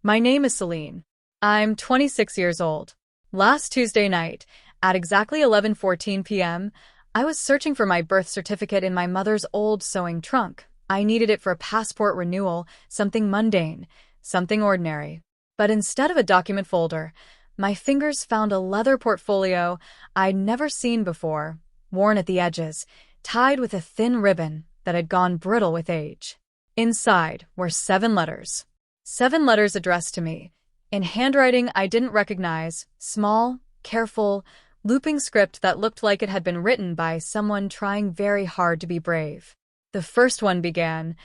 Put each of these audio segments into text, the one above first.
My name is Selene. I'm 26 years old. Last Tuesday night, at exactly 11:14 p.m., I was searching for my birth certificate in my mother's old sewing trunk. I needed it for a passport renewal, something mundane, something ordinary. But instead of a document folder, my fingers found a leather portfolio I'd never seen before, worn at the edges, tied with a thin ribbon that had gone brittle with age. Inside were 7 letters. 7 letters addressed to me, in handwriting I didn't recognize, small, careful, looping script that looked like it had been written by someone trying very hard to be brave. The first one began,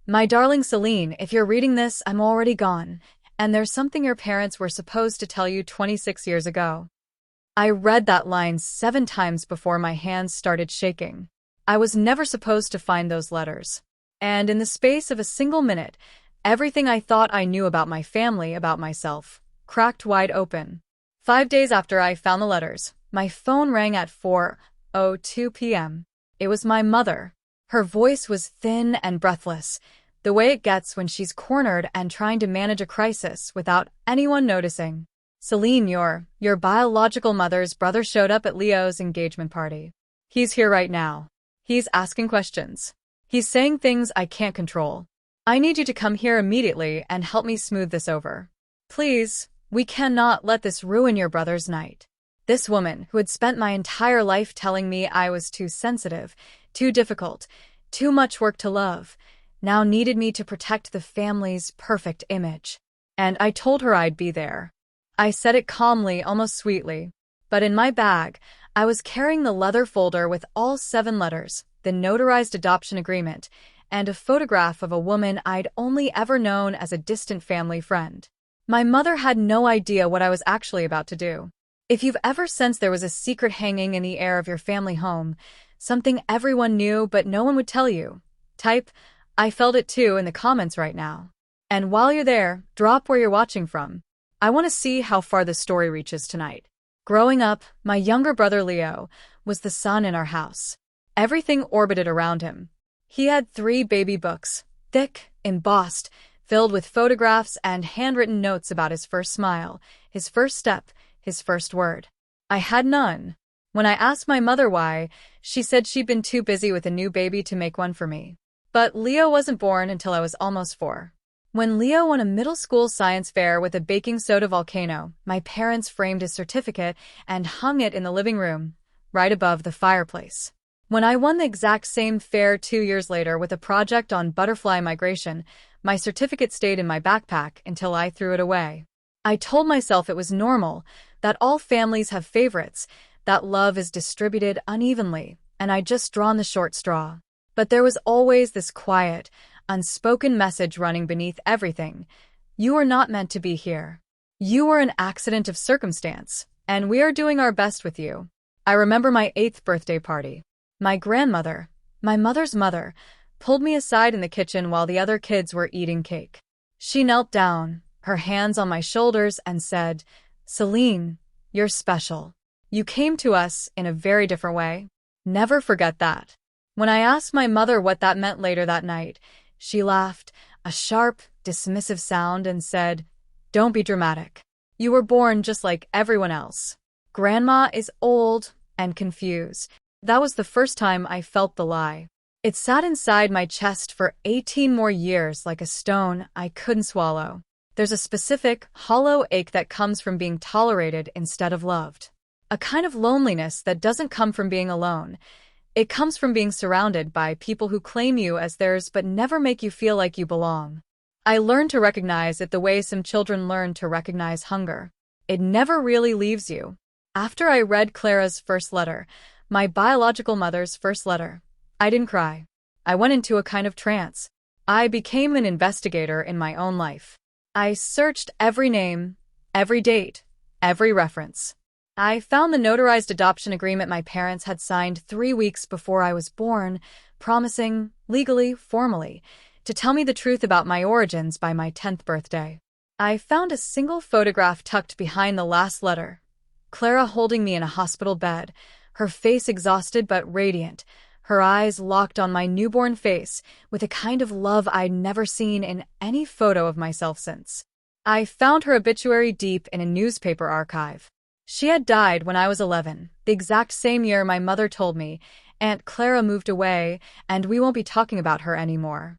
"My darling Selene, if you're reading this, I'm already gone, and there's something your parents were supposed to tell you 26 years ago." I read that line 7 times before my hands started shaking. I was never supposed to find those letters. And in the space of a single minute, everything I thought I knew about my family, about myself, cracked wide open. 5 days after I found the letters, my phone rang at 4:02 p.m. It was my mother. Her voice was thin and breathless, the way it gets when she's cornered and trying to manage a crisis without anyone noticing. "Selene, your biological mother's brother showed up at Leo's engagement party. He's here right now. He's asking questions. He's saying things I can't control. I need you to come here immediately and help me smooth this over. Please, we cannot let this ruin your brother's night." This woman, who had spent my entire life telling me I was too sensitive, too difficult, too much work to love, now needed me to protect the family's perfect image. And I told her I'd be there. I said it calmly, almost sweetly. But in my bag, I was carrying the leather folder with all 7 letters, the notarized adoption agreement, and a photograph of a woman I'd only ever known as a distant family friend. My mother had no idea what I was actually about to do. If you've ever sensed there was a secret hanging in the air of your family home, something everyone knew but no one would tell you, type "I felt it too" in the comments right now. And while you're there, drop where you're watching from. I want to see how far the story reaches tonight. Growing up, my younger brother Leo was the sun in our house. Everything orbited around him. He had 3 baby books, thick, embossed, filled with photographs and handwritten notes about his first smile, his first step, his first word. I had none. When I asked my mother why, she said she'd been too busy with a new baby to make one for me. But Leo wasn't born until I was almost 4. When Leo won a middle school science fair with a baking soda volcano, my parents framed his certificate and hung it in the living room, right above the fireplace. When I won the exact same fair 2 years later with a project on butterfly migration, my certificate stayed in my backpack until I threw it away. I told myself it was normal, that all families have favorites, that love is distributed unevenly, and I'd just drawn the short straw. But there was always this quiet, unspoken message running beneath everything. You are not meant to be here. You were an accident of circumstance, and we are doing our best with you. I remember my 8th birthday party. My grandmother, my mother's mother, pulled me aside in the kitchen while the other kids were eating cake. She knelt down, her hands on my shoulders, and said, "Selene, you're special. You came to us in a very different way. Never forget that." When I asked my mother what that meant later that night, she laughed, a sharp, dismissive sound, and said, "Don't be dramatic. You were born just like everyone else. Grandma is old and confused." That was the first time I felt the lie. It sat inside my chest for 18 more years like a stone I couldn't swallow. There's a specific, hollow ache that comes from being tolerated instead of loved. A kind of loneliness that doesn't come from being alone. It comes from being surrounded by people who claim you as theirs but never make you feel like you belong. I learned to recognize it the way some children learn to recognize hunger. It never really leaves you. After I read Clara's first letter, my biological mother's first letter, I didn't cry. I went into a kind of trance. I became an investigator in my own life. I searched every name, every date, every reference. I found the notarized adoption agreement my parents had signed 3 weeks before I was born, promising, legally, formally, to tell me the truth about my origins by my 10th birthday. I found a single photograph tucked behind the last letter. Clara holding me in a hospital bed, her face exhausted but radiant, her eyes locked on my newborn face with a kind of love I'd never seen in any photo of myself since. I found her obituary deep in a newspaper archive. She had died when I was 11, the exact same year my mother told me Aunt Clara moved away and we won't be talking about her anymore.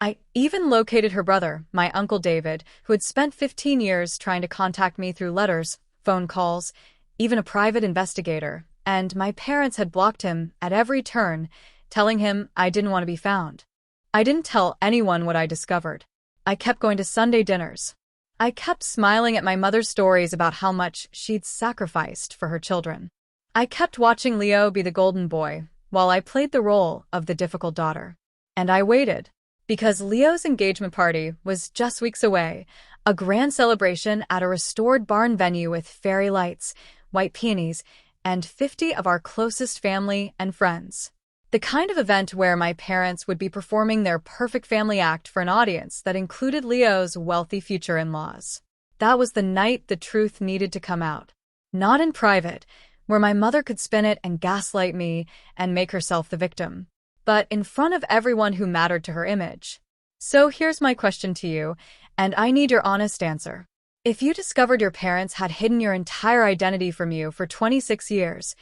I even located her brother, my Uncle David, who had spent 15 years trying to contact me through letters, phone calls, even a private investigator, and my parents had blocked him at every turn, telling him I didn't want to be found. I didn't tell anyone what I discovered. I kept going to Sunday dinners. I kept smiling at my mother's stories about how much she'd sacrificed for her children. I kept watching Leo be the golden boy, while I played the role of the difficult daughter. And I waited, because Leo's engagement party was just weeks away, a grand celebration at a restored barn venue with fairy lights, white peonies, and 50 of our closest family and friends. The kind of event where my parents would be performing their perfect family act for an audience that included Leo's wealthy future in-laws. That was the night the truth needed to come out. Not in private, where my mother could spin it and gaslight me and make herself the victim, but in front of everyone who mattered to her image. So here's my question to you, and I need your honest answer. If you discovered your parents had hidden your entire identity from you for 26 years,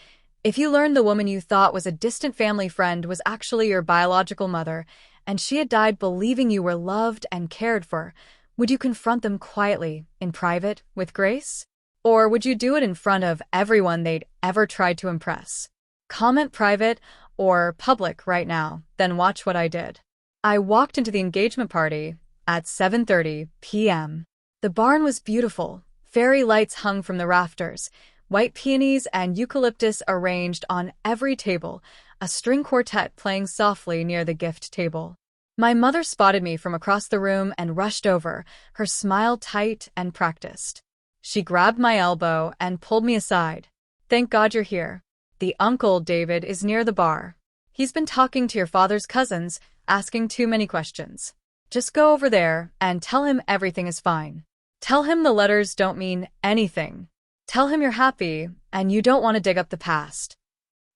if you learned the woman you thought was a distant family friend was actually your biological mother, and she had died believing you were loved and cared for, would you confront them quietly, in private, with grace? Or would you do it in front of everyone they'd ever tried to impress? Comment private or public right now, then watch what I did. I walked into the engagement party at 7:30 p.m. The barn was beautiful, fairy lights hung from the rafters, white peonies and eucalyptus arranged on every table, a string quartet playing softly near the gift table. My mother spotted me from across the room and rushed over, her smile tight and practiced. She grabbed my elbow and pulled me aside. "Thank God you're here. The Uncle David is near the bar. He's been talking to your father's cousins, asking too many questions. Just go over there and tell him everything is fine. Tell him the letters don't mean anything. Tell him you're happy and you don't want to dig up the past."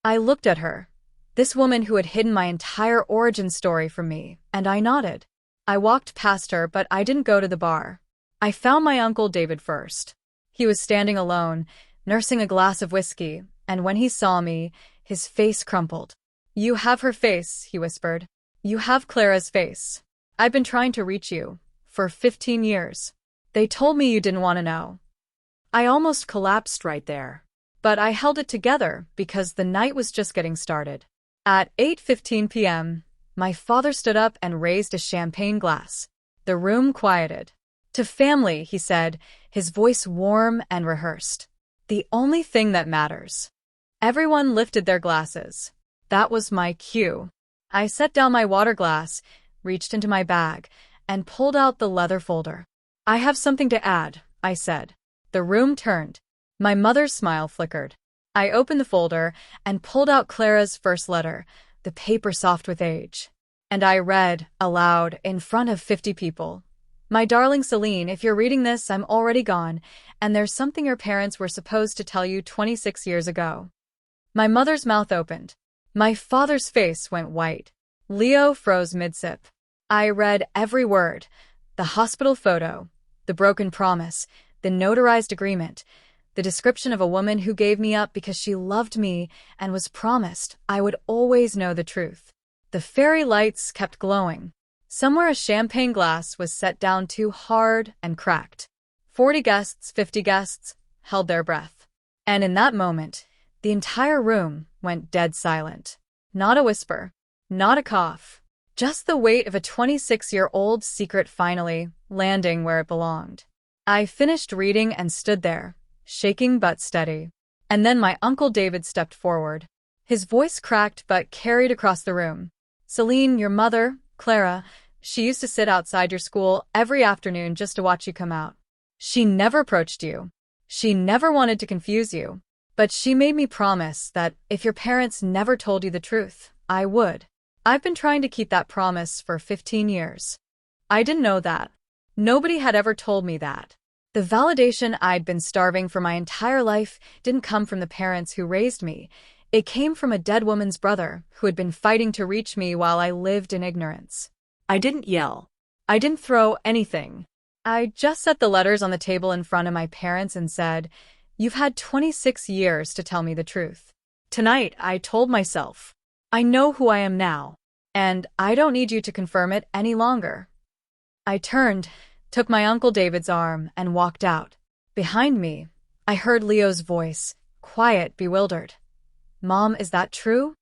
I looked at her, this woman who had hidden my entire origin story from me, and I nodded. I walked past her, but I didn't go to the bar. I found my Uncle David first. He was standing alone, nursing a glass of whiskey, and when he saw me, his face crumpled. "You have her face," he whispered. "You have Clara's face. I've been trying to reach you for 15 years. They told me you didn't want to know." I almost collapsed right there, but I held it together because the night was just getting started. At 8:15 p.m., my father stood up and raised a champagne glass. The room quieted. "To family," he said, his voice warm and rehearsed. "The only thing that matters." Everyone lifted their glasses. That was my cue. I set down my water glass, reached into my bag, and pulled out the leather folder. "I have something to add," I said. The room turned. My mother's smile flickered. I opened the folder and pulled out Clara's first letter, the paper soft with age. And I read, aloud, in front of 50 people. "My darling Selene, if you're reading this, I'm already gone, and there's something your parents were supposed to tell you 26 years ago." My mother's mouth opened. My father's face went white. Leo froze mid-sip. I read every word. The hospital photo, the broken promise, the notarized agreement, the description of a woman who gave me up because she loved me and was promised I would always know the truth. The fairy lights kept glowing. Somewhere a champagne glass was set down too hard and cracked. 40 guests, 50 guests, held their breath. And in that moment, the entire room went dead silent. Not a whisper, not a cough, just the weight of a 26-year-old secret finally landing where it belonged. I finished reading and stood there, shaking but steady. And then my Uncle David stepped forward. His voice cracked but carried across the room. "Selene, your mother, Clara, she used to sit outside your school every afternoon just to watch you come out. She never approached you. She never wanted to confuse you. But she made me promise that if your parents never told you the truth, I would. I've been trying to keep that promise for 15 years. I didn't know that. Nobody had ever told me that. The validation I'd been starving for my entire life didn't come from the parents who raised me. It came from a dead woman's brother who had been fighting to reach me while I lived in ignorance. I didn't yell. I didn't throw anything. I just set the letters on the table in front of my parents and said, "You've had 26 years to tell me the truth." Tonight, I told myself, "I know who I am now, and I don't need you to confirm it any longer." I turned, took my Uncle David's arm, and walked out. Behind me, I heard Leo's voice, quiet, bewildered. "Mom, is that true?"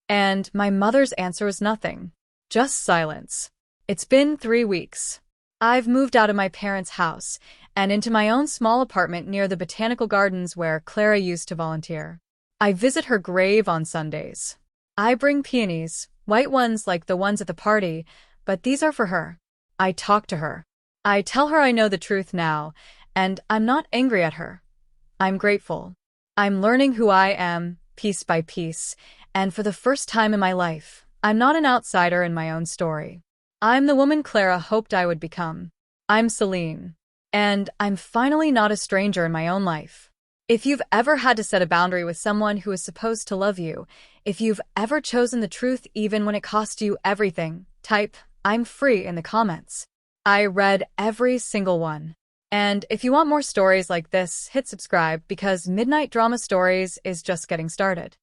And my mother's answer was nothing. Just silence. It's been 3 weeks. I've moved out of my parents' house and into my own small apartment near the botanical gardens where Clara used to volunteer. I visit her grave on Sundays. I bring peonies, white ones like the ones at the party, but these are for her. I talk to her. I tell her I know the truth now, and I'm not angry at her. I'm grateful. I'm learning who I am, piece by piece, and for the first time in my life, I'm not an outsider in my own story. I'm the woman Clara hoped I would become. I'm Selene. And I'm finally not a stranger in my own life. If you've ever had to set a boundary with someone who is supposed to love you, if you've ever chosen the truth even when it cost you everything, type "I'm free" in the comments. I read every single one. And if you want more stories like this, hit subscribe because Midnight Drama Stories is just getting started.